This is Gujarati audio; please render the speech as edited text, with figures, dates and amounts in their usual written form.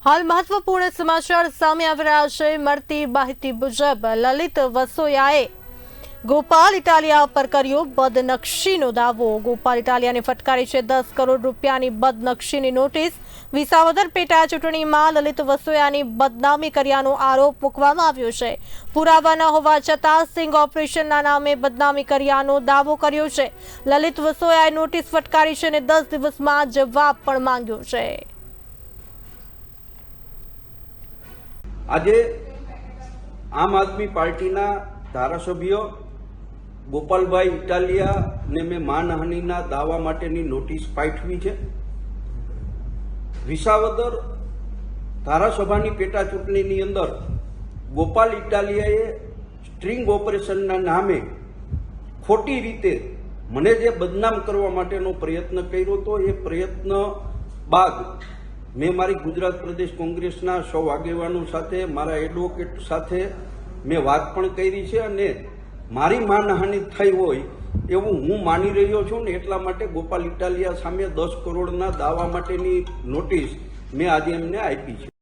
हाल महत्वपूर्ण समाचार सामे આવી રહ્યા છે। મળતી માહિતી મુજબ લલિત વસોયાએ ગોપાલ ઇટાલિયા પર કર્યો બદનક્ષીનો દાવો। ગોપાલ ઇટાલિયાને ફટકારી છે 10 કરોડ રૂપિયાની બદનક્ષીની નોટિસ। વિસાવદર પેટા ચૂંટણીમાં લલિત વસોયાની બદનામી કર્યાનો આરોપ મૂકવામાં આવ્યો છે। પુરાવા ન હોવા છતાં સિંગ ઓપરેશનના નામે બદનામી કર્યાનો દાવો કર્યો છે। લલિત વસોયાએ નોટિસ ફટકારી છે અને 10 દિવસમાં જવાબ પણ માંગ્યો છે। આજે આમ આદમી પાર્ટીના ધારાસભ્ય ગોપાલભાઈ ઇટાલિયાને મેં માનહાનિના દાવા માટેની નોટિસ પાઠવી છે। વિસાવદર ધારાસભાની પેટા ચૂંટણીની અંદર ગોપાલ ઇટાલિયાએ સ્ટ્રિંગ ઓપરેશનના નામે ખોટી રીતે મને જે બદનામ કરવા માટેનો પ્રયત્ન કર્યો હતો, એ પ્રયત્ન બાદ મેં મારી ગુજરાત પ્રદેશ કોંગ્રેસના સૌ આગેવાનો સાથે, મારા એડવોકેટ સાથે મેં વાત પણ કરી છે અને મારી માનહાનિ થઈ હોય એવું હું માની રહ્યો છું ને એટલા માટે ગોપાલ ઇટાલિયા સામે 10 કરોડના દાવા માટેની નોટિસ મેં આજે એમને આપી છે।